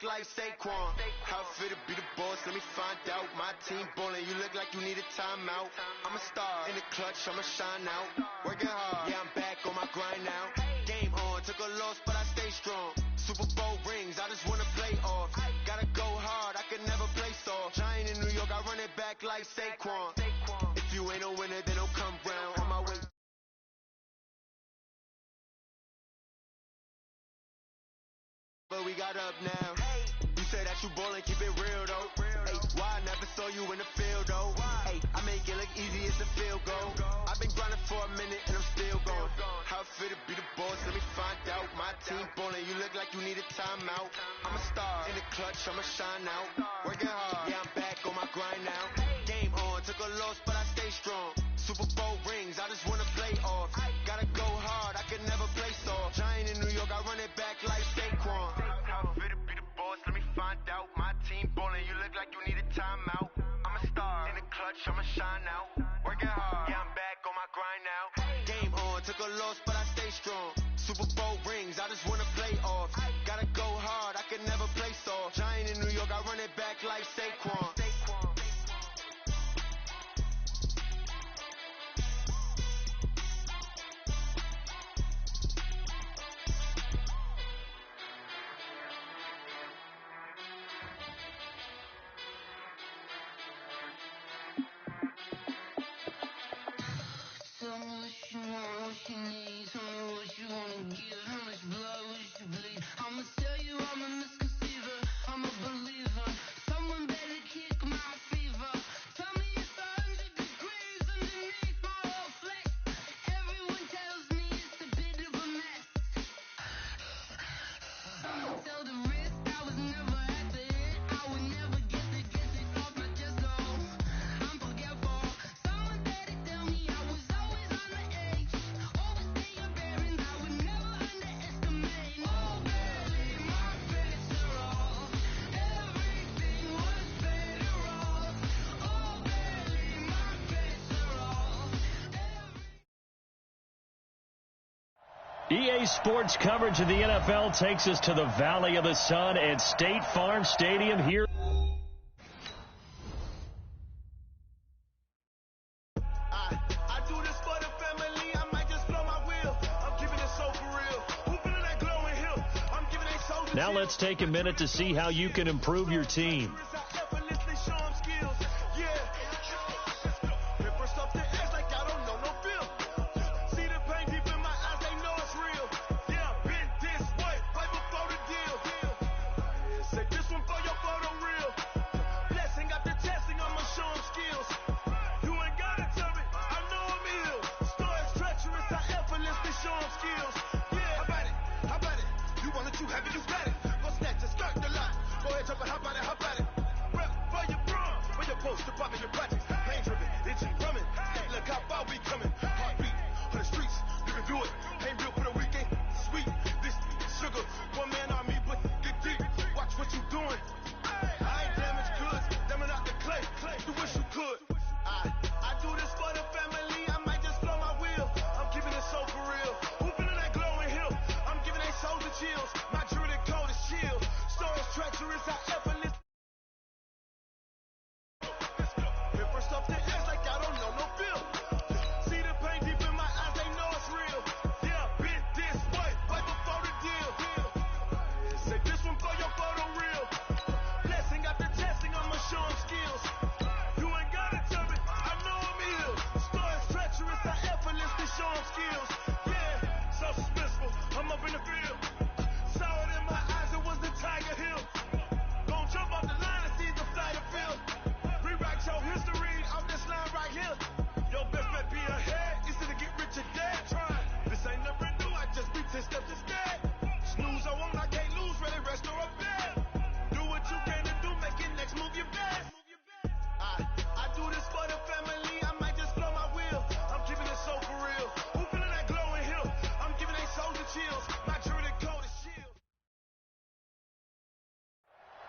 Like Saquon, how fit to be the boss, let me find out. My team ballin', you look like you need a timeout. I'm a star, in the clutch, I'ma shine out. Working hard, yeah, I'm back on my grind now. Game on, took a loss, but I stay strong. Super Bowl rings, I just wanna play off. Gotta go hard, I can never play soft. Giant in New York, I run it back like Saquon. If you ain't a winner, then don't come round. On my way. But we got up now. You say that you ballin', keep it real though. Hey, why I never saw you in the field though? Hey, I make it look easy as a field goal. I've been grinding for a minute and I'm still going. How it feel to be the boss? Let me find out. My team ballin', you look like you need a timeout. I'm a star in the clutch, I'ma shine out. Working hard, yeah, I'm back on my grind now. Game on, took a loss, but I stay strong. Super Bowl rings, I just wanna play off. Gotta go hard, I can never play soft. Giant in New York, I run it back like Saquon. How fit to be the boss, let me find out. My team ballin', you look like you need a timeout. I'm a star in the clutch, I'ma shine out. Working hard, yeah, I'm back on my grind now. Game on, took a loss, but I stay strong. Super Bowl rings, I just wanna play off. Gotta go hard, I can never play soft. Giant in New York, I run it back like Saquon. Tell me what you want, what you need. Tell me what you wanna give. How much blood would you bleed? I'ma tell you I'm a misconceiver. I'm a believer. Someone better kick my fever. Tell me it's 100 degrees underneath my whole flesh. Everyone tells me it's a bit of a mess. Someone tell the risk I was never at the hit. I would never get it off my chest. Oh, I'm forgetful. Someone better tell me I was always on the edge. Overstay your bearings, I would never underestimate. Oh, barely my best are off. Everything was better off. Oh, barely my best are off. EA Sports coverage of the NFL takes us to the Valley of the Sun at State Farm Stadium here. I do this for the family, I might just blow my wheel. I'm giving it so for real. Who feeling that glowing hill? I'm giving it so. Now let's take a minute to see how you can improve your team.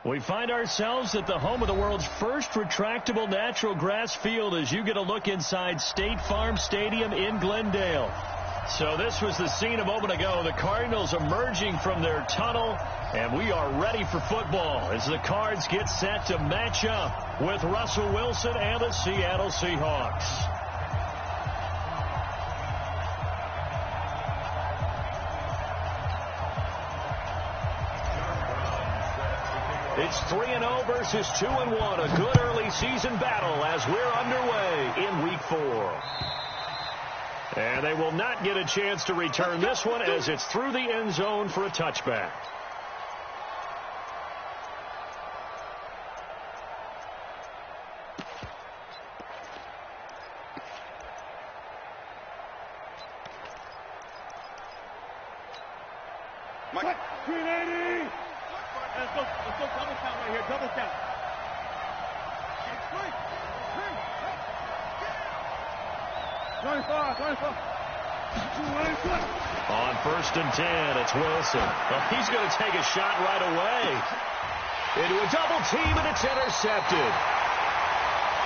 We find ourselves at the home of the world's first retractable natural grass field as you get a look inside State Farm Stadium in Glendale. So this was the scene a moment ago. The Cardinals emerging from their tunnel, and we are ready for football as the Cards get set to match up with Russell Wilson and the Seattle Seahawks. It's 3-0 versus 2-1. A good early season battle as we're underway in Week 4. And they will not get a chance to return this one as it's through the end zone for a touchback. Mike. 380. Let's go double count right here. Double count. 25. On 1st and 10, it's Wilson. Well, he's going to take a shot right away. Into a double team, and it's intercepted.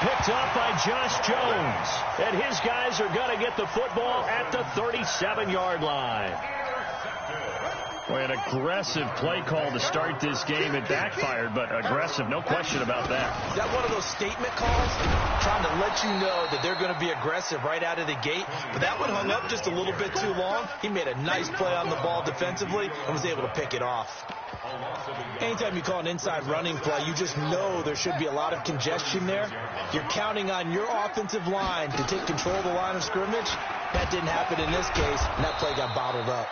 Picked up by Josh Jones. And his guys are going to get the football at the 37-yard line. Boy, an aggressive play call to start this game. It backfired, but aggressive, no question about that. Is that one of those statement calls? Trying to let you know that they're going to be aggressive right out of the gate. But that one hung up just a little bit too long. He made a nice play on the ball defensively and was able to pick it off. Anytime you call an inside running play, you just know there should be a lot of congestion there. You're counting on your offensive line to take control of the line of scrimmage. That didn't happen in this case, and that play got bottled up.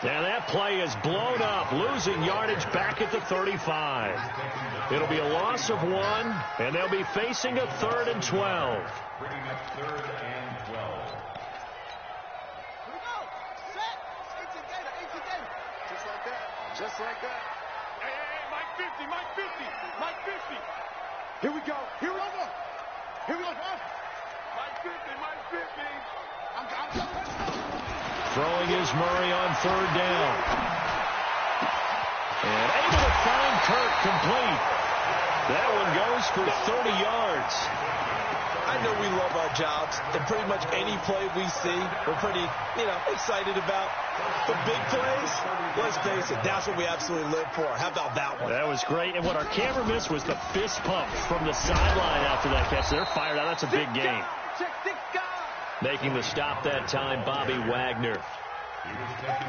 And that play is blown up, losing yardage back at the 35. It'll be a loss of 1, and they'll be facing a 3rd and 12. Bringing up 3rd and 12. Here we go. Set. 18 gainer. Just like that. Hey, Mike 50. Mike 50. Here we go. Here we go. Mike 50. I'm coming. Throwing is Murray on 3rd down. And able to find Kirk complete. That one goes for 30 yards. I know we love our jobs, and pretty much any play we see, we're pretty, excited about. The big plays, let's face it, that's what we absolutely live for. How about that one? That was great. And what our camera missed was the fist pump from the sideline after that catch. They're fired out. That's a big game. Making the stop that time, Bobby Wagner.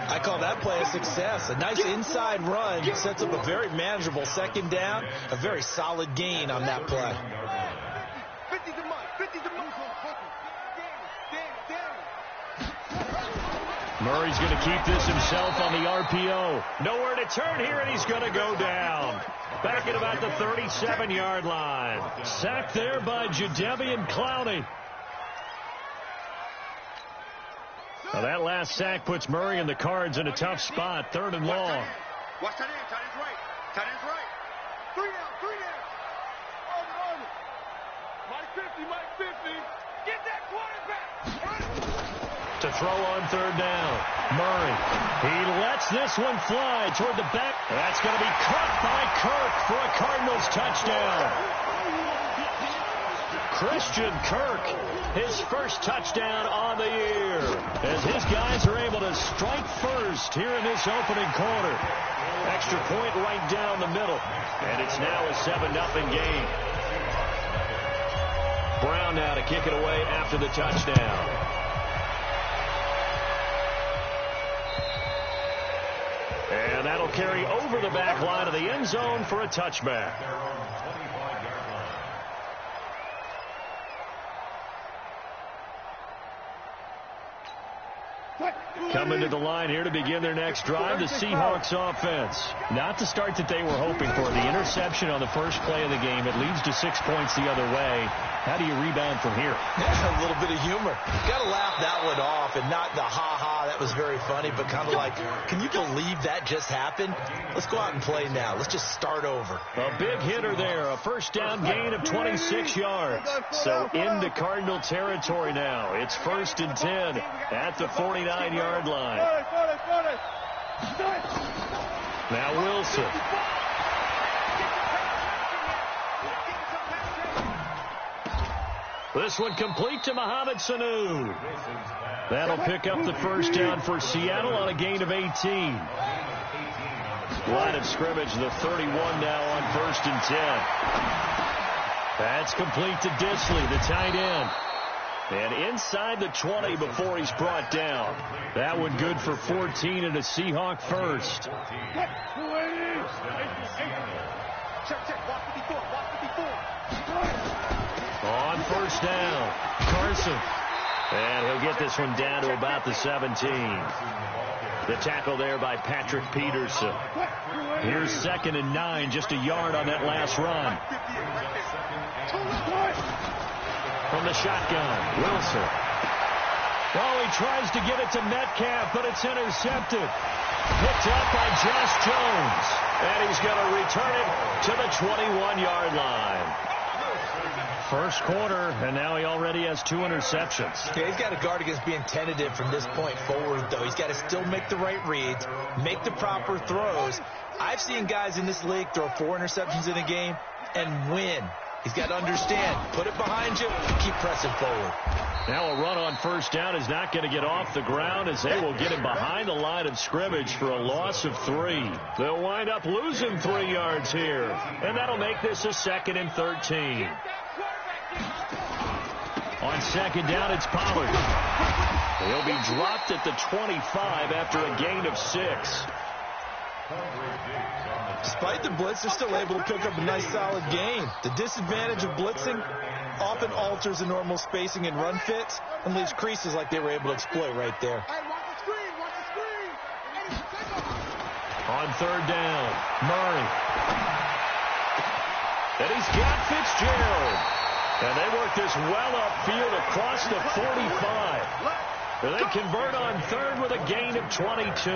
I call that play a success. A nice inside run sets up a very manageable 2nd down. A very solid gain on that play. 50 to Mike. Murray's going to keep this himself on the RPO. Nowhere to turn here, and he's going to go down. Back at about the 37-yard line. Sacked there by Jadeveon Clowney. Now that last sack puts Murray and the Cards in a tough spot, 3rd and long. Watch tight end. Tight end's right. 3 down. Over. Mike 50. Get that quarterback. To throw on 3rd down. Murray. He lets this one fly toward the back. That's going to be caught by Kirk for a Cardinals touchdown. Christian Kirk, his first touchdown on the year, as his guys are able to strike first here in this opening quarter. Extra point right down the middle, and it's now a 7-0 game. Brown now to kick it away after the touchdown. And that'll carry over the back line of the end zone for a touchback. Coming to the line here to begin their next drive, the Seahawks offense. Not the start that they were hoping for. The interception on the first play of the game. It leads to 6 points the other way. How do you rebound from here? Yeah, a little bit of humor. Got to laugh that one off, and not the ha-ha, that was very funny, but kind of like, can you believe that just happened? Let's go out and play now. Let's just start over. A big hitter there. A first down gain of 26 yards. So into Cardinal territory now. It's 1st and 10 at the 49-yard line. Now Wilson. This one complete to Mohamed Sanu. That'll pick up the first down for Seattle on a gain of 18. Line of scrimmage, the 31 now on 1st and 10. That's complete to Disley, the tight end. And inside the 20 before he's brought down. That one good for 14 and a Seahawk first. On first down, Carson. And he'll get this one down to about the 17. The tackle there by Patrick Peterson. Here's 2nd and 9, just a yard on that last run. From the shotgun, Wilson. Oh, he tries to get it to Metcalf, but it's intercepted. Picked up by Josh Jones. And he's going to return it to the 21-yard line. First quarter, and now he already has 2 interceptions. Yeah, he's got to guard against being tentative from this point forward, though. He's got to still make the right reads, make the proper throws. I've seen guys in this league throw 4 interceptions in a game and win. He's got to understand, put it behind you, keep pressing forward. Now a run on first down is not going to get off the ground as they will get him behind the line of scrimmage for a loss of 3. They'll wind up losing 3 yards here, and that'll make this a 2nd and 13. On 2nd down, it's Pollard. He'll be dropped at the 25 after a gain of 6. Despite the blitz, they're still able to pick up a nice solid gain. The disadvantage of blitzing often alters the normal spacing and run fits and leaves creases like they were able to exploit right there. On 3rd down, Murray. And he's got Fitzgerald. And they work this well upfield across the 45. They convert on 3rd with a gain of 22.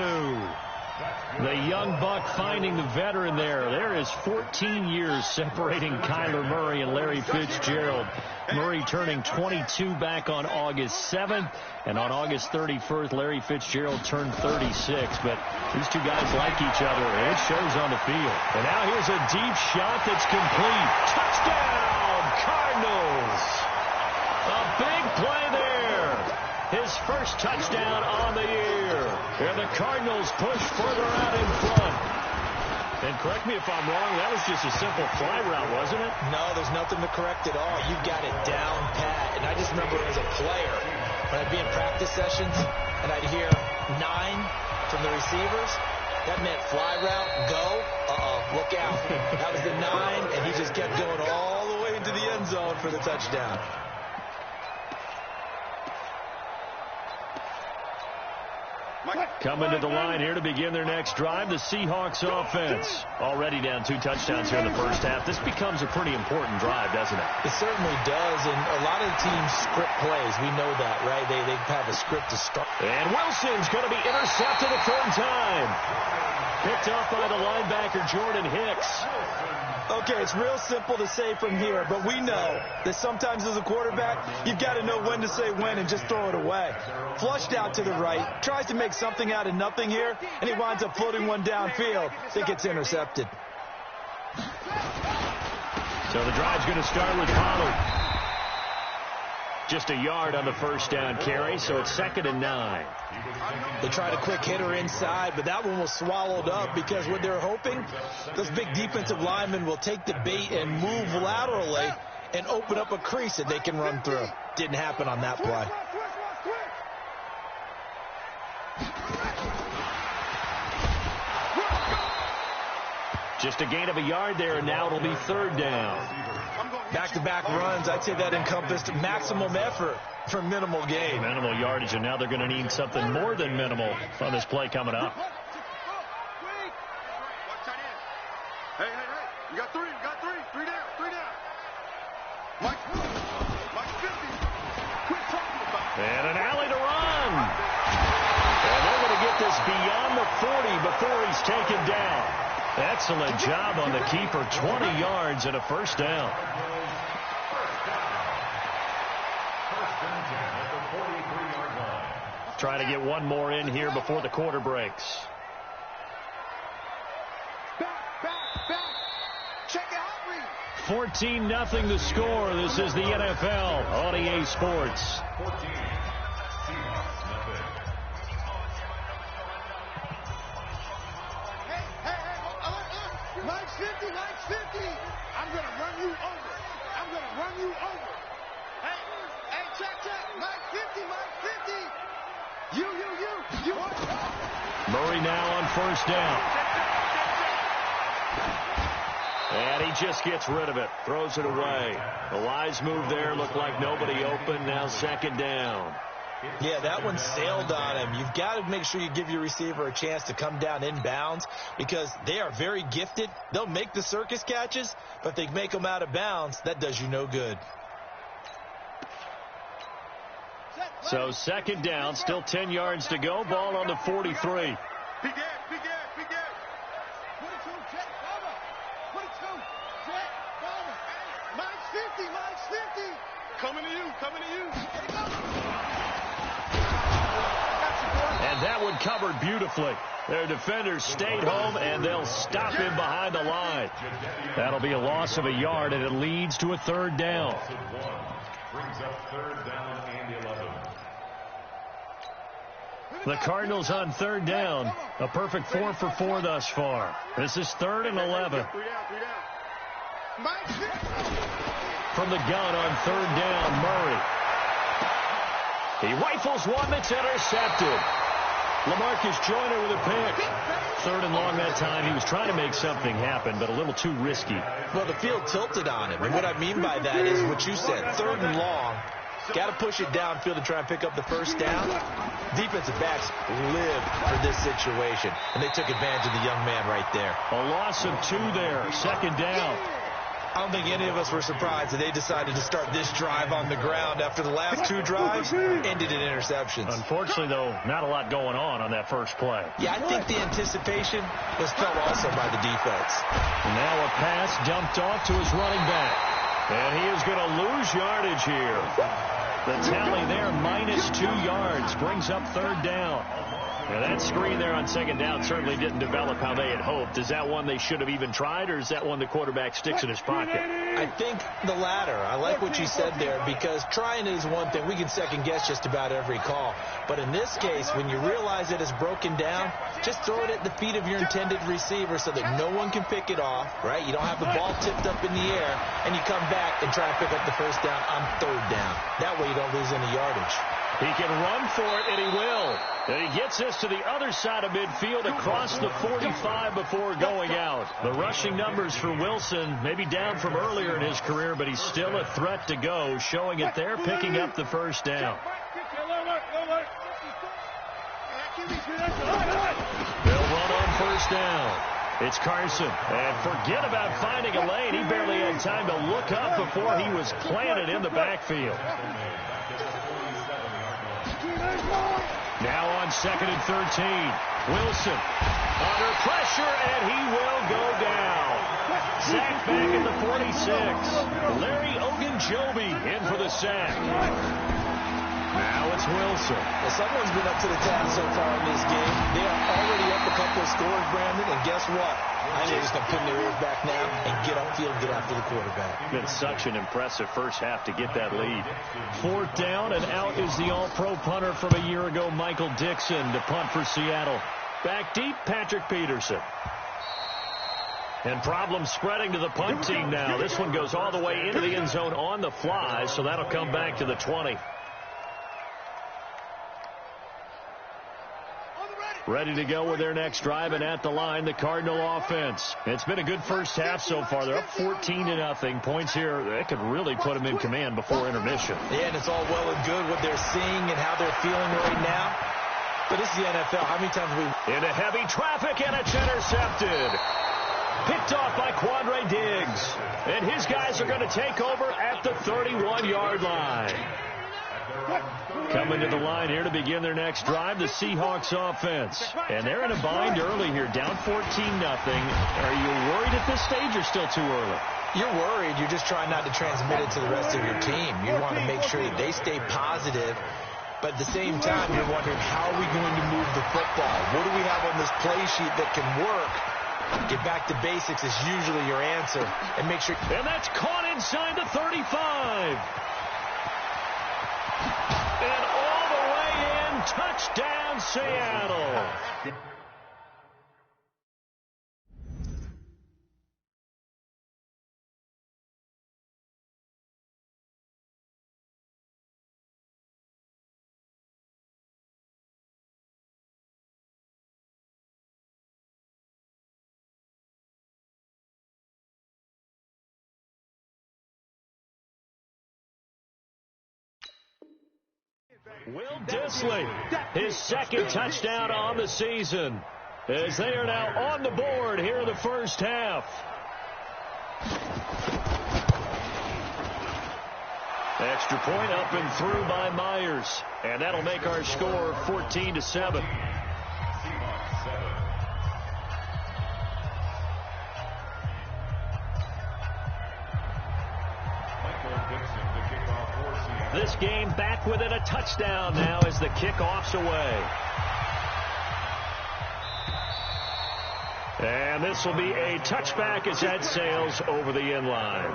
The young buck finding the veteran there. There is 14 years separating Kyler Murray and Larry Fitzgerald. Murray turning 22 back on August 7th. And on August 31st, Larry Fitzgerald turned 36. But these two guys like each other, and it shows on the field. And now here's a deep shot that's complete. Touchdown, Cardinals. A big play there. His first touchdown on the year. And the Cardinals push further out in front. And correct me if I'm wrong, that was just a simple fly route, wasn't it? No, there's nothing to correct at all. You got it down pat. And I just remember as a player, when I'd be in practice sessions, and I'd hear 9 from the receivers, that meant fly route, go, look out. That was the 9, and he just kept going all the way into the end zone for the touchdown. Coming to the line here to begin their next drive, the Seahawks offense. Already down 2 touchdowns here in the first half. This becomes a pretty important drive, doesn't it? It certainly does, and a lot of the teams script plays. We know that, right? They have a script to start. And Wilson's going to be intercepted a 3rd time. Picked up by the linebacker, Jordan Hicks. Okay, it's real simple to say from here, but we know that sometimes as a quarterback, you've got to know when to say when and just throw it away. Flushed out to the right, tries to make something out of nothing here, and he winds up floating one downfield that gets intercepted. So the drive's going to start with Pollard. Just a yard on the first down carry, so it's 2nd and 9. They tried a quick hitter inside, but that one was swallowed up because what they're hoping, those big defensive linemen will take the bait and move laterally and open up a crease that they can run through. Didn't happen on that play. Just a gain of a yard there, and now it'll be 3rd down. Back-to-back runs, I'd say that encompassed maximum effort for minimal gain. Minimal yardage, and now they're going to need something more than minimal on this play coming up. Hey. You got 3. 3 down. Mike 50. Quit talking about it. And an alley to run. And they're going to get this beyond the 40 before he's taken down. Excellent job on the keeper. 20 yards and a first down. Trying to get one more in here before the quarter breaks. Back. Check it out, Reed. 14-0 the score. This is the NFL on EA Sports. Murray now on first down. And he just gets rid of it. Throws it away. The wise move there. Looked like nobody open. Now second down. Yeah, that one sailed on him. You've got to make sure you give your receiver a chance to come down inbounds because they are very gifted. They'll make the circus catches, but if they make them out of bounds, that does you no good. So second down, still 10 yards to go. Ball on the 43. Big Ed. 22, jet, cover. 22, jet, cover. Minus 50. Coming to you. And that one covered beautifully. Their defenders stayed home, and they'll stop him behind the line. That'll be a loss of a yard, and it leads to a third down. Brings up third down and 11. The Cardinals on third down. A perfect 4 for 4 thus far. This is 3rd and 11. 3 down. From the gun on third down, Murray. He rifles one that's intercepted. LaMarcus Joyner with a pick. 3rd and long that time. He was trying to make something happen, but a little too risky. Well, the field tilted on him. And what I mean by that is what you said. 3rd and long. Got to push it downfield to try and pick up the first down. Defensive backs live for this situation, and they took advantage of the young man right there. A loss of 2 there. Second down. I don't think any of us were surprised that they decided to start this drive on the ground after the last 2 drives ended in interceptions. Unfortunately, though, not a lot going on that first play. Yeah, I think the anticipation was felt also by the defense. Now a pass dumped off to his running back. And he is going to lose yardage here. The tally there, minus 2 yards, brings up third down. Now that screen there on second down certainly didn't develop how they had hoped. Is that one they should have even tried, or is that one the quarterback sticks in his pocket? I think the latter. I like what you said there because trying is one thing. We can second guess just about every call. But in this case, when you realize it is broken down, just throw it at the feet of your intended receiver so that no one can pick it off, right? You don't have the ball tipped up in the air, and you come back and try and pick up the first down on third down. That way you don't lose any yardage. He can run for it, and he will. And he gets us to the other side of midfield across the 45 before going out. The rushing numbers for Wilson maybe down from earlier in his career, but he's still a threat to go, showing it there, picking up the first down. They'll run on first down. It's Carson. And forget about finding a lane. He barely had time to look up before he was planted in the backfield. Now on 2nd and 13. Wilson under pressure, and he will go down. Sack back at the 46. Larry Ogunjobi in for the sack. Now it's Wilson. Well, someone's been up to the task so far in this game. They are already up a couple of scores, Brandon, and guess what? I think they're just going to pin their ears back now and get upfield and get after the quarterback. Been such an impressive first half to get that lead. 4th down, and out is the all-pro punter from a year ago, Michael Dixon, to punt for Seattle. Back deep, Patrick Peterson. And problems spreading to the punt team now. This one goes all the way into the end zone on the fly, so that'll come back to the 20. Ready to go with their next drive, and at the line, the Cardinal offense. It's been a good first half so far. They're up 14-0. Points here, that could really put them in command before intermission. Yeah, and it's all well and good what they're seeing and how they're feeling right now. But this is the NFL. How many times have we... Into heavy traffic, and it's intercepted. Picked off by Quandre Diggs. And his guys are going to take over at the 31-yard line. Coming to the line here to begin their next drive, the Seahawks offense. And they're in a bind early here, down 14-0. Are you worried at this stage or still too early? You're worried. You're just trying not to transmit it to the rest of your team. You want to make sure that they stay positive. But at the same time, you're wondering, how are we going to move the football? What do we have on this play sheet that can work? Get back to basics is usually your answer. And make sure... And that's caught inside the 35. And all the way in, touchdown Seattle. Will Dissly, his second touchdown on the season, as they are now on the board here in the first half. Extra point up and through by Myers, and that'll make our score 14-7. This game back within a touchdown now as the kickoff's away. And this will be a touchback as that sails over the end line.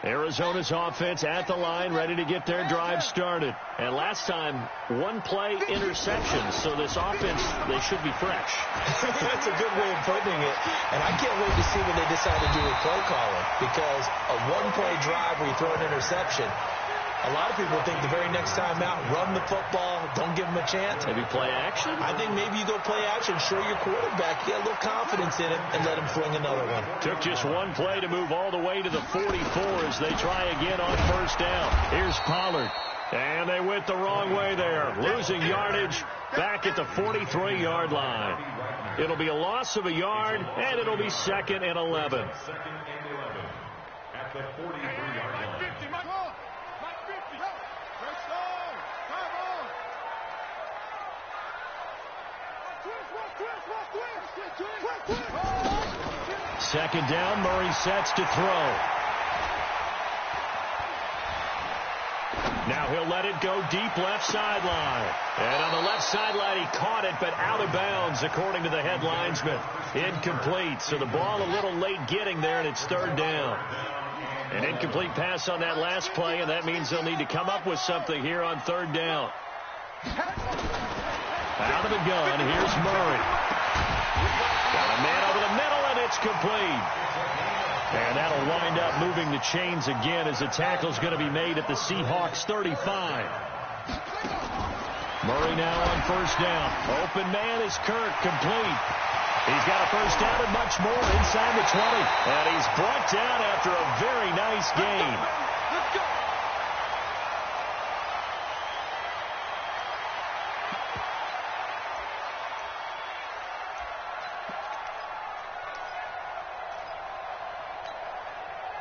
Arizona's offense at the line, ready to get their drive started. And last time, one play interception, so this offense, they should be fresh. That's a good way of putting it. And I can't wait to see what they decide to do with play calling, because a one-play drive where you throw an interception, a lot of people think the very next time out, run the football, don't give them a chance. Maybe play action? I think maybe you go play action, show your quarterback, get a little confidence in him, and let him fling another one. Took just one play to move all the way to the 44 as they try again on first down. Here's Pollard. And they went the wrong way there, losing yardage back at the 43-yard line. It'll be a loss of a yard, and it'll be 2nd and 11. At the 43-yard line. Second down, Murray sets to throw. Now he'll let it go deep left sideline. And on the left sideline, he caught it, but out of bounds, according to the head linesman. Incomplete, so the ball a little late getting there, and it's 3rd down. An incomplete pass on that last play, and that means they'll need to come up with something here on 3rd down. Out of the gun, here's Murray. Got a man over the middle, and it's complete. And that'll wind up moving the chains again as the tackle's going to be made at the Seahawks 35. Murray now on first down. Open man is Kirk, complete. He's got a first down and much more inside the 20. And he's brought down after a very nice gain. Let's go.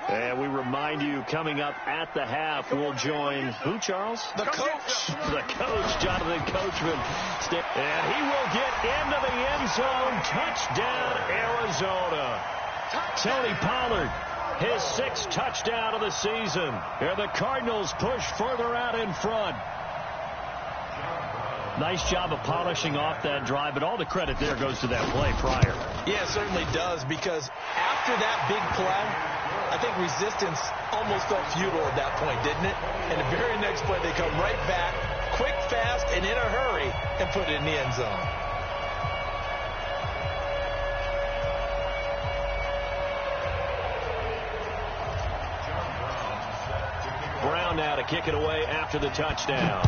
And we remind you, coming up at the half, we'll join who, Charles? The coach. The coach, Jonathan Coachman. And he will get into the end zone. Touchdown, Arizona. Tony Pollard, his 6th touchdown of the season. And the Cardinals push further out in front. Nice job of polishing off that drive, but all the credit there goes to that play prior. Yeah, it certainly does, because after that big play, I think resistance almost felt futile at that point, didn't it? And the very next play, they come right back, quick, fast, and in a hurry, and put it in the end zone. Brown now to kick it away after the touchdown.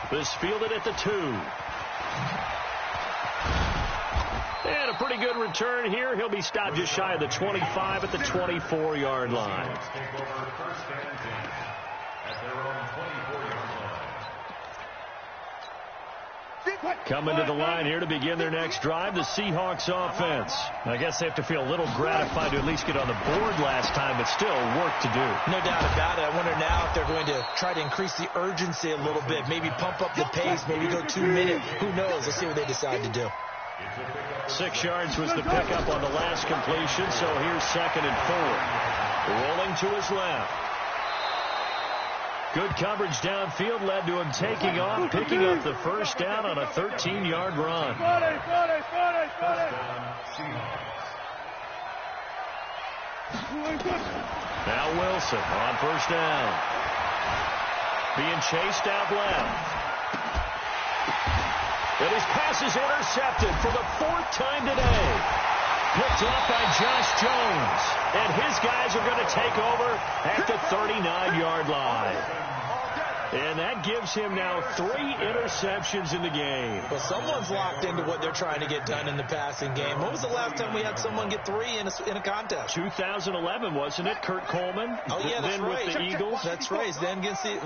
This fielded at the 2. And a pretty good return here. He'll be stopped just shy of the 25 at the 24-yard line. Coming to the line here to begin their next drive, the Seahawks offense. I guess they have to feel a little gratified to at least get on the board last time, but still work to do. No doubt about it. I wonder now if they're going to try to increase the urgency a little bit, maybe pump up the pace, maybe go 2 minutes. Who knows? Let's see what they decide to do. 6 yards was the pickup on the last completion, so here's 2nd and 4. Rolling to his left. Good coverage downfield led to him taking off, picking up the first down on a 13-yard run. Now Wilson on first down. Being chased out left. And his pass is intercepted for the 4th time today. Picked off by Josh Jones. And his guys are going to take over at the 39-yard line. And that gives him now 3 interceptions in the game. Well, someone's locked into what they're trying to get done in the passing game. When was the last time we had someone get 3 in a contest? 2011, wasn't it? Kurt Coleman? Oh, yeah, that's then right. with the Eagles? That's right. Then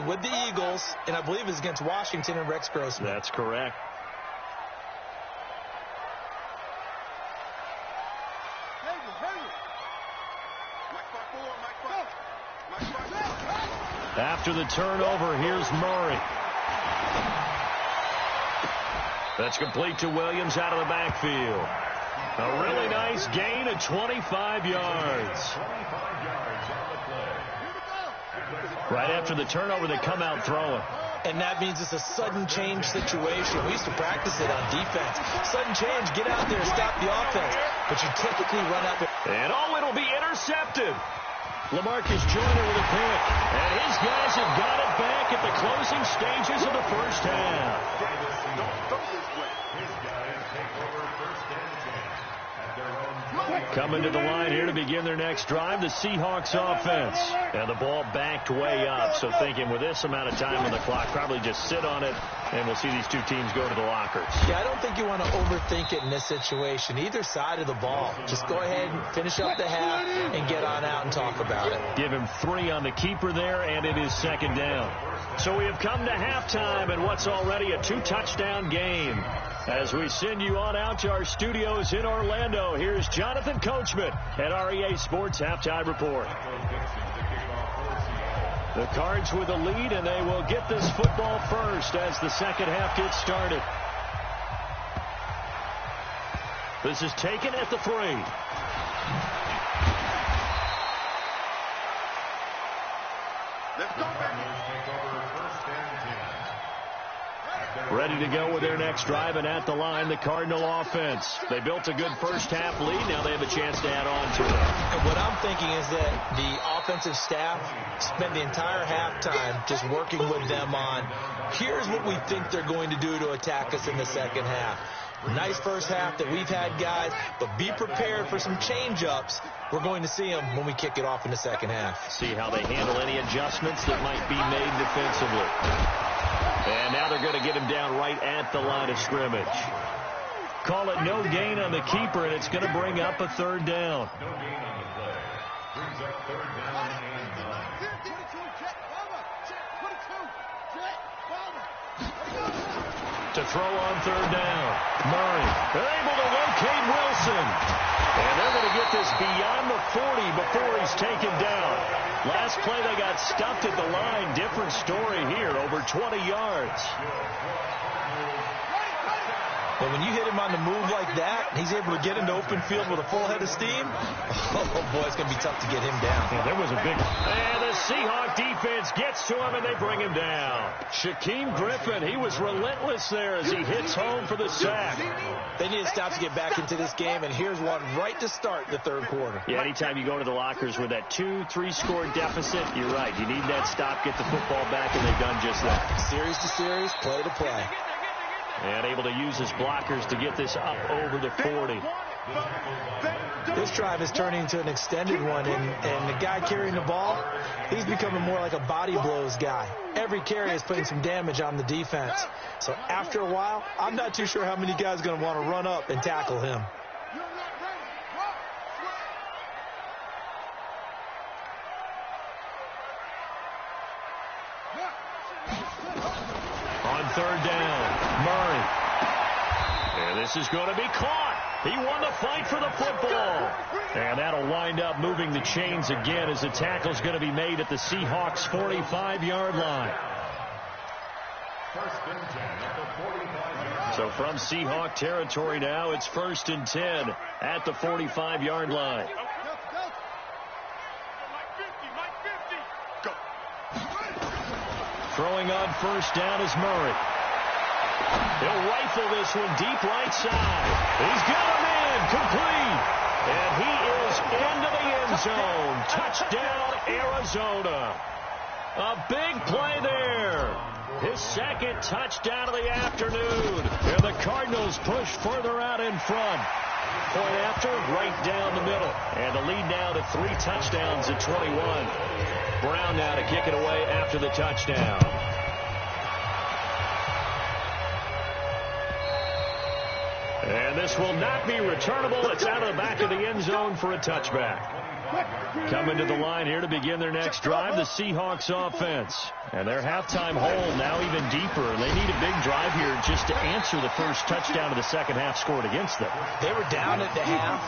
with the Eagles, and I believe it's against Washington and Rex Grossman. That's correct. After the turnover, here's Murray. That's complete to Williams out of the backfield. A really nice gain of 25 yards. Right after the turnover, they come out throwing. And that means it's a sudden change situation. We used to practice it on defense. Sudden change, get out there, stop the offense. But you typically run out there. And it'll be intercepted. LaMarcus Joyner with a pick. And his guys have got it back at the closing stages of the first half. Coming to the line here to begin their next drive, the Seahawks offense. And the ball backed way up, so thinking with this amount of time on the clock, probably just sit on it, and we'll see these two teams go to the lockers. Yeah, I don't think you want to overthink it in this situation. Either side of the ball. Just go ahead and finish up the half and get on out and talk about it. Give him 3 on the keeper there, and it is second down. So we have come to halftime in what's already a 2-touchdown game. As we send you on out to our studios in Orlando, here's Jonathan Coachman at REA Sports Halftime Report. The Cards with a lead, and they will get this football first as the second half gets started. This is taken at the 3. Let's go, baby. Ready to go with their next drive, and at the line, the Cardinal offense. They built a good first-half lead. Now they have a chance to add on to it. And what I'm thinking is that the offensive staff spend the entire halftime just working with them on, here's what we think they're going to do to attack us in the second half. Nice first half that we've had, guys, but be prepared for some change-ups. We're going to see them when we kick it off in the second half. See how they handle any adjustments that might be made defensively. And now they're going to get him down right at the line of scrimmage. Call it no gain on the keeper, and it's going to bring up a third down. No gain on the play. Brings up third down and 9. To throw on third down. Murray. They're able to locate Wilson. And they're going to get this beyond the 40 before he's taken down. Last play they got stuffed at the line. Different story here. Over 20 yards. But when you hit him on the move like that, he's able to get into open field with a full head of steam. Oh, boy, it's going to be tough to get him down. Yeah, there was a big... And the Seahawk defense gets to him, and they bring him down. Shaquem Griffin, he was relentless there as he hits home for the sack. They need to stop to get back into this game, and here's one right to start the third quarter. Yeah, anytime you go to the lockers with that 2-3 score deficit, you're right. You need that stop, get the football back, and they've done just that. Series to series, play to play. And able to use his blockers to get this up over the 40. This drive is turning into an extended one, and the guy carrying the ball, he's becoming more like a body blows guy. Every carry is putting some damage on the defense. So after a while, I'm not too sure how many guys are going to want to run up and tackle him. On third down, Murray. And this is going to be caught. He won the fight for the football. And that'll wind up moving the chains again as the tackle's going to be made at the Seahawks' 45-yard line. First and 10 at the 45-yard. So from Seahawk territory now, it's 1st and 10 at the 45-yard line. Throwing on first down is Murray. He'll rifle this one deep right side. He's got him in, complete. And he is into the end zone. Touchdown, Arizona. A big play there. His second touchdown of the afternoon. And the Cardinals Cardinals push further out in front. Point after, right down the middle. And the lead now to 3 touchdowns at 21. Brown now to kick it away after the touchdown. And this will not be returnable. It's out of the back of the end zone for a touchback. Coming to the line here to begin their next drive, the Seahawks offense. And their halftime hole now even deeper. They need a big drive here just to answer the first touchdown of the second half scored against them. They were down at the half.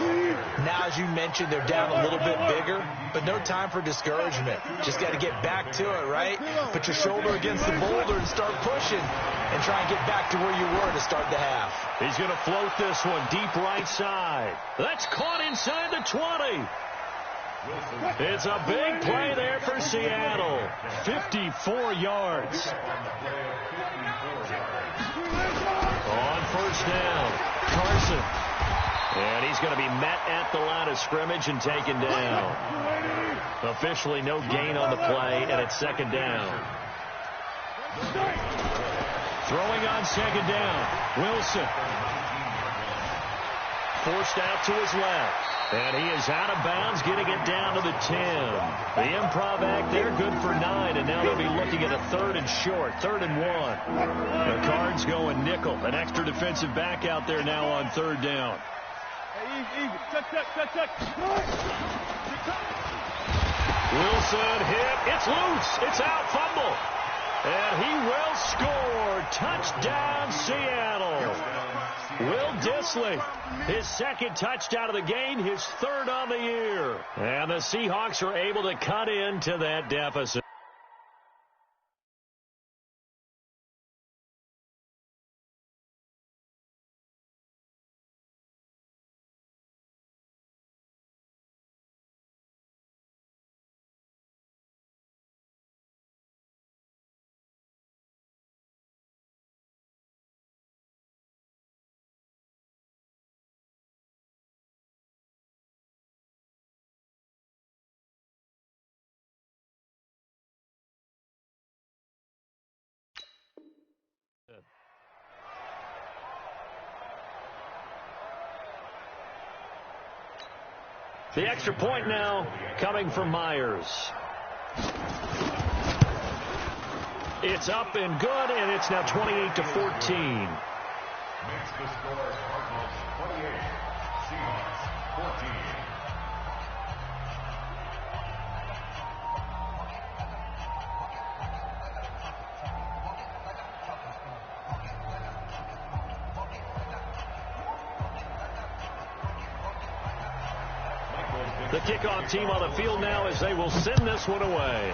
Now, as you mentioned, they're down a little bit bigger, but no time for discouragement. Just got to get back to it, right? Put your shoulder against the boulder and start pushing and try and get back to where you were to start the half. He's going to float this one deep right side. That's caught inside the 20. It's a big play there for Seattle. 54 yards. On first down, Carson. And he's going to be met at the line of scrimmage and taken down. Officially no gain on the play, and it's second down. Throwing on second down, Wilson. Forced out to his left. And he is out of bounds, getting it down to the 10. The improv act there, good for 9. And now they'll be looking at a 3rd and short, 3rd and 1. The Cards going nickel. An extra defensive back out there now on 3rd down. Wilson hit. It's loose. It's out. Fumble. And he will score. Touchdown, Seattle. Will Dissly, his second touchdown of the game, his 3rd on the year. And the Seahawks are able to cut into that deficit. The extra point now coming from Myers. It's up and good, and it's now 28-14. Makes the score Cardinals 28, Seahawks 14. The kickoff team on the field now as they will send this one away.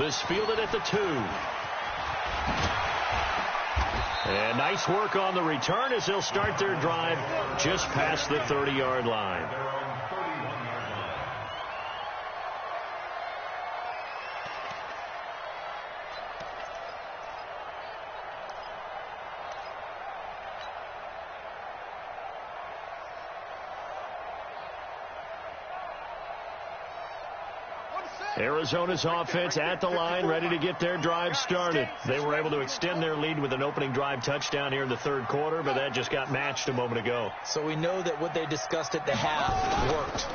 This fielded at the 2. And nice work on the return as they'll start their drive just past the 30-yard line. Arizona's offense at the line, ready to get their drive started. They were able to extend their lead with an opening drive touchdown here in the 3rd quarter, but that just got matched a moment ago. So we know that what they discussed at the half worked.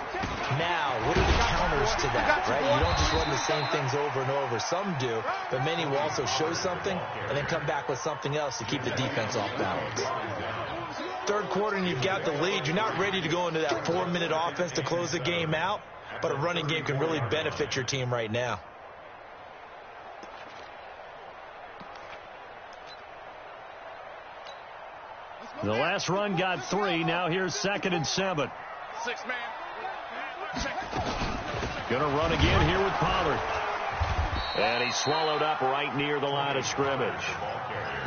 Now, what are the counters to that, right? You don't just run the same things over and over. Some do, but many will also show something and then come back with something else to keep the defense off balance. 3rd quarter and you've got the lead. You're not ready to go into that 4-minute offense to close the game out. But a running game can really benefit your team right now. The last run got 3. Now here's 2nd and 7. 6-man. Going to run again here with Pollard. And he's swallowed up right near the line of scrimmage.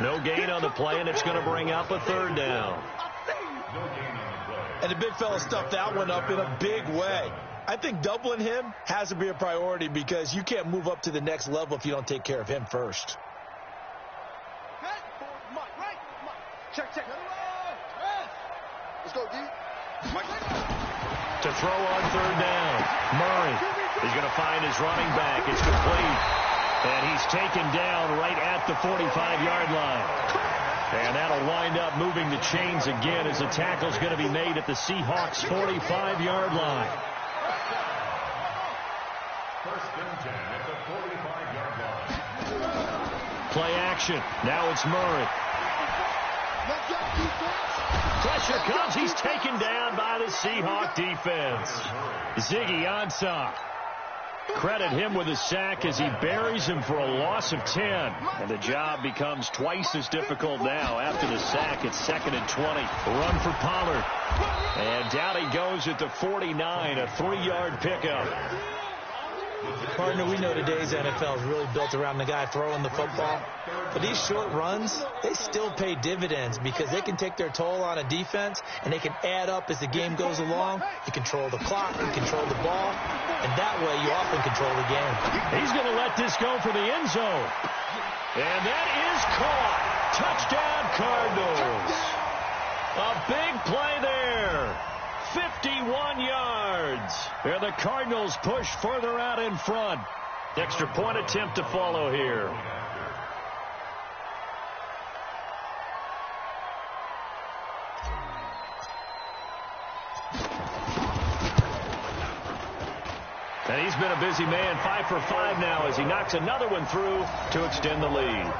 No gain on the play, and it's going to bring up a 3rd down. And the big fella stuffed that one up in a big way. I think doubling him has to be a priority because you can't move up to the next level if you don't take care of him first. Check. Let's go, D. To throw on 3rd down, Murray is going to find his running back. It's complete. And he's taken down right at the 45-yard line. And that'll wind up moving the chains again as the tackle's going to be made at the Seahawks' 45-yard line. First and 10 at the 45-yard line. Play action. Now it's Murray. Pressure comes. He's taken down by the Seahawk defense. Ziggy Ansah. Credit him with a sack as he buries him for a loss of 10. And the job becomes twice as difficult now after the sack. It's 2nd and 20. Run for Pollard. And down he goes at the 49, a 3-yard pickup. Partner, we know today's NFL is really built around the guy throwing the football. But these short runs, they still pay dividends because they can take their toll on a defense, and they can add up as the game goes along. You control the clock, you control the ball, and that way you often control the game. He's going to let this go for the end zone. And that is caught. Touchdown, Cardinals. A big play there. 51 yards. And the Cardinals push further out in front. Extra point attempt to follow here. And he's been a busy man, 5 for 5 now as he knocks another one through to extend the lead.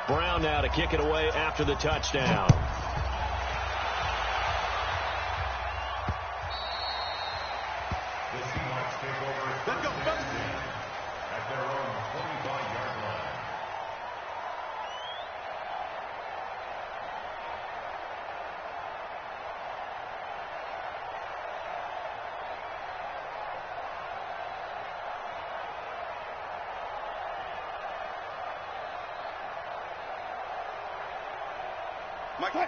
Brown now to kick it away after the touchdown. The Seahawks take over Let's go. at their own 45-yard line.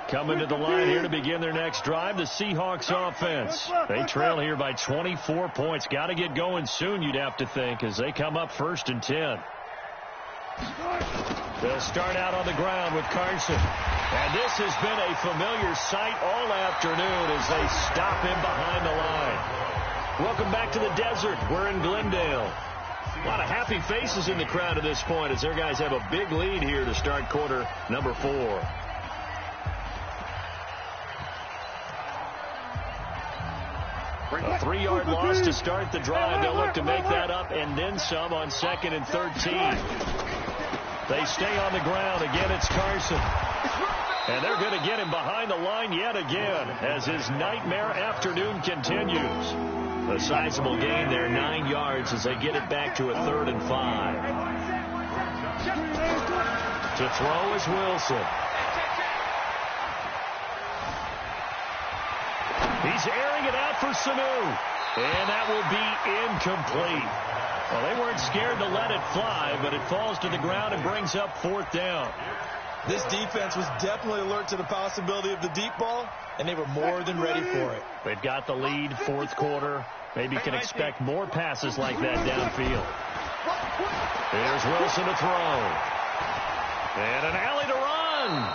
Coming to the line here to begin their next drive, the Seahawks offense. They trail here by 24 points. Got to get going soon, you'd have to think, as they come up 1st and 10. They'll start out on the ground with Carson. And this has been a familiar sight all afternoon as they stop him behind the line. Welcome back to the desert. We're in Glendale. A lot of happy faces in the crowd at this point as their guys have a big lead here to start quarter number 4. A 3-yard loss to start the drive. They'll look to make that up and then some on 2nd and 13. They stay on the ground. Again, it's Carson. And they're going to get him behind the line yet again as his nightmare afternoon continues. A sizable gain there, 9 yards as they get it back to a 3rd and 5. To throw is Wilson. He's airing it out for Sanu. And that will be incomplete. Well, they weren't scared to let it fly, but it falls to the ground and brings up 4th down. This defense was definitely alert to the possibility of the deep ball, and they were more than ready for it. They've got the lead, 4th quarter. Maybe can expect more passes like that downfield. Here's Wilson to throw. And an alley to run.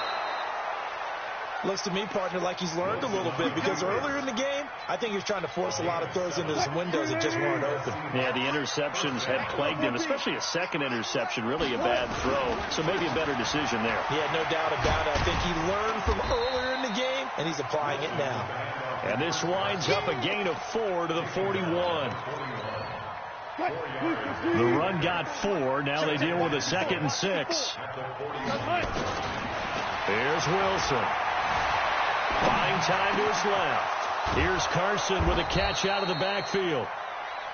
Looks to me, partner, like he's learned a little bit because earlier in the game, I think he was trying to force a lot of throws into his windows that just weren't open. Yeah, the interceptions had plagued him, especially a second interception, really a bad throw. So maybe a better decision there. Yeah, no doubt about it. I think he learned from earlier in the game, and he's applying it now. And this winds up a gain of 4 to the 41. The run got 4. Now they deal with a 2nd and 6. Here's Wilson. Buying time to his left. Here's Carson with a catch out of the backfield.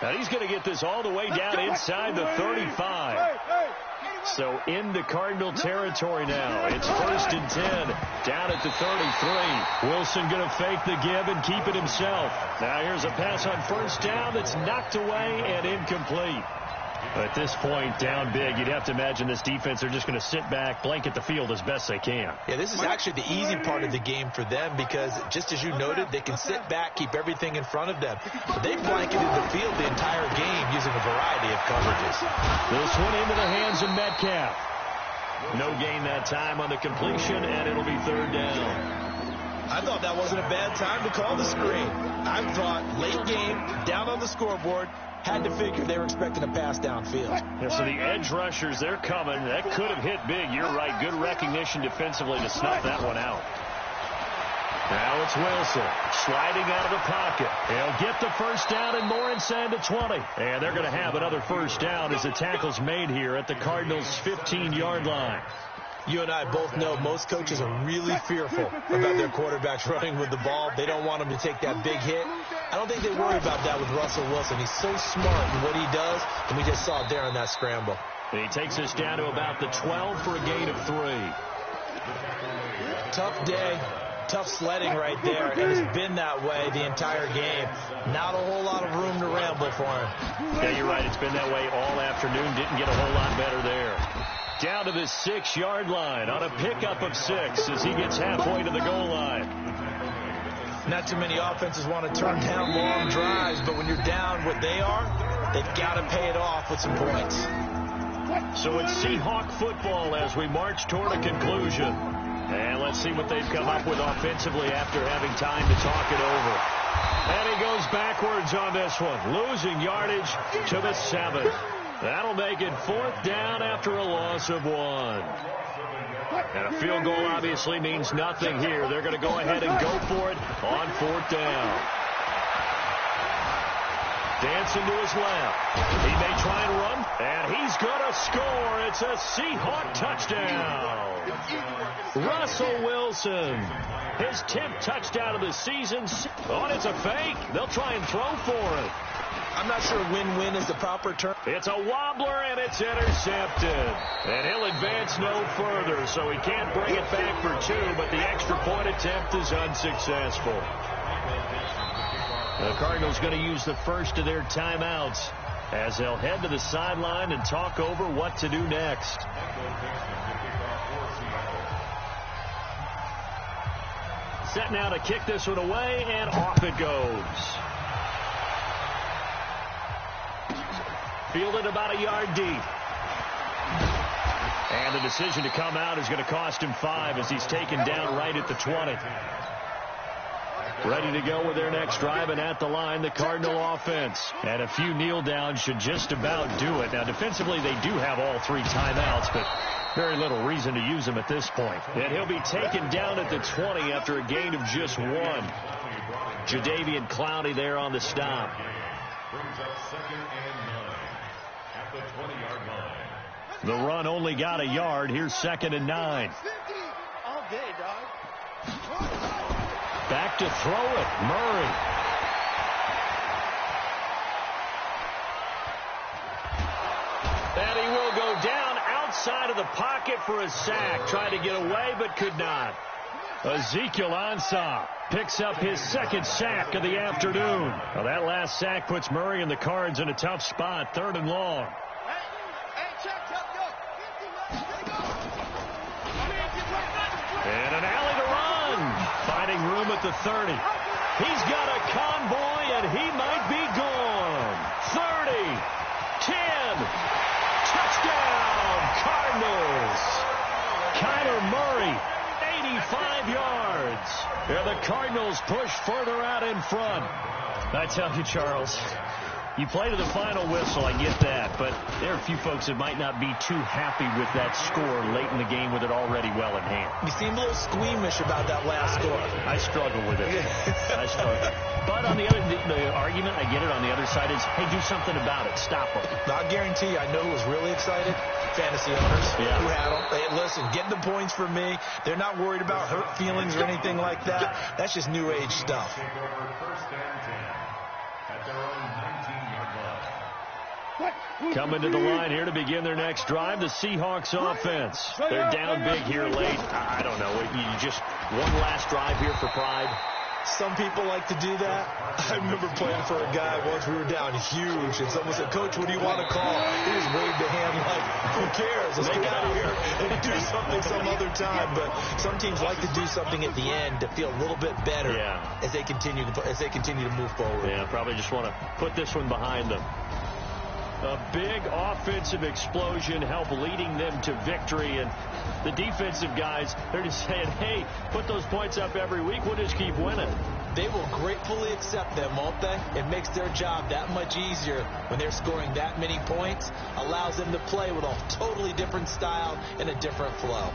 Now he's going to get this all the way down inside the 35. So into Cardinal territory now. It's 1st and 10 down at the 33. Wilson going to fake the give and keep it himself. Now here's a pass on 1st down that's knocked away and incomplete. At this point, down big, you'd have to imagine this defense are just going to sit back, blanket the field as best they can. Yeah, this is actually the easy part of the game for them because, just as you noted, they can sit back, keep everything in front of them. But they blanketed the field the entire game using a variety of coverages. This one into the hands of Metcalf. No gain that time on the completion, and it'll be third down. I thought that wasn't a bad time to call the screen. I thought late game, down on the scoreboard, had to figure they were expecting a pass downfield. Yeah, so the edge rushers, they're coming. That could have hit big. You're right. Good recognition defensively to snuff that one out. Now it's Wilson sliding out of the pocket. He'll get the first down and more inside the 20. And they're going to have another first down as the tackle's made here at the Cardinals' 15-yard line. You and I both know most coaches are really fearful about their quarterbacks running with the ball. They don't want them to take that big hit. I don't think they worry about that with Russell Wilson. He's so smart in what he does, and we just saw it there on that scramble. And he takes us down to about the 12 for a gain of 3. Tough day. Tough sledding right there, and it's been that way the entire game. Not a whole lot of room to ramble for him. Yeah, you're right. It's been that way all afternoon. Didn't get a whole lot better there. Down to the 6-yard line on a pickup of 6 as he gets halfway to the goal line. Not too many offenses want to turn down long drives, but when you're down what they are, they've got to pay it off with some points. So it's Seahawk football as we march toward a conclusion. And let's see what they've come up with offensively after having time to talk it over. And he goes backwards on this one, losing yardage to the 7. That'll make it 4th down after a loss of 1. And a field goal obviously means nothing here. They're going to go ahead and go for it on 4th down. Dancing to his left. He may try and run, and he's going to score. It's a Seahawk touchdown. Russell Wilson, his 10th touchdown of the season. Oh, and it's a fake. They'll try and throw for it. I'm not sure win-win is the proper term. It's a wobbler, and it's intercepted. And he'll advance no further, so he can't bring it back for 2, but the extra point attempt is unsuccessful. The Cardinals going to use the first of their timeouts as they'll head to the sideline and talk over what to do next. Set now to kick this one away, and off it goes. Fielded about a yard deep. And the decision to come out is going to cost him 5 as he's taken down right at the 20. Ready to go with their next drive, and at the line, the Cardinal offense. And a few kneel downs should just about do it. Now, defensively, they do have all 3 timeouts, but very little reason to use them at this point. And he'll be taken down at the 20 after a gain of just 1. Jadeveon Clowney there on the stop. Brings up 2nd and 9 at the 20-yard line. The run only got a yard. Here's 2nd and 9. All day, dog. Back to throw it, Murray. And he will go down outside of the pocket for a sack. Tried to get away, but could not. Ezekiel Ansah picks up his 2nd sack of the afternoon. Well, that last sack puts Murray and the Cards in a tough spot, 3rd and long. And an alley to run. Finding room at the 30. He's got a convoy, and he might be gone. 30, 10, touchdown, Cardinals. Kyler Murray, 85 yards. And the Cardinals push further out in front. I tell you, Charles, you play to the final whistle, I get that, but there are a few folks that might not be too happy with that score late in the game with it already well in hand. You seem a little squeamish about that last score. I struggle with it. I struggle. But on the other, the argument, I get it, on the other side is, hey, do something about it. Stop them. I guarantee you, I know who was really excited. Fantasy owners who had them. Hey, listen, get the points for me. They're not worried about hurt feelings or anything like that. That's just new age stuff. Take over 1st and 10 at their own 19-yard line. Coming to the line here to begin their next drive, the Seahawks offense. They're down big here late. I don't know. You just one last drive here for pride. Some people like to do that. I remember playing for a guy once. We were down huge, and someone said, "Coach, what do you want to call?" He just waved a hand like, "Who cares? Let's get out of here and do something some other time." But some teams like to do something at the end to feel a little bit better as they continue to move forward. Yeah, probably just want to put this one behind them. A big offensive explosion helped leading them to victory, and the defensive guys, they're just saying, hey, put those points up every week, we'll just keep winning. They will gratefully accept them, won't they? It makes their job that much easier when they're scoring that many points, allows them to play with a totally different style and a different flow.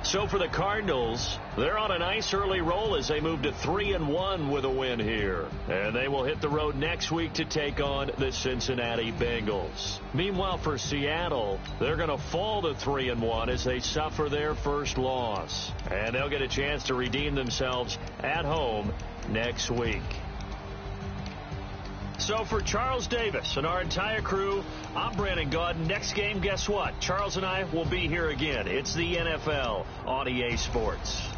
So for the Cardinals, they're on a nice early roll as they move to 3-1 with a win here. And they will hit the road next week to take on the Cincinnati Bengals. Meanwhile, for Seattle, they're going to fall to 3-1 as they suffer their first loss. And they'll get a chance to redeem themselves at home next week. So for Charles Davis and our entire crew, I'm Brandon Gaudin. Next game, guess what? Charles and I will be here again. It's the NFL on EA Sports.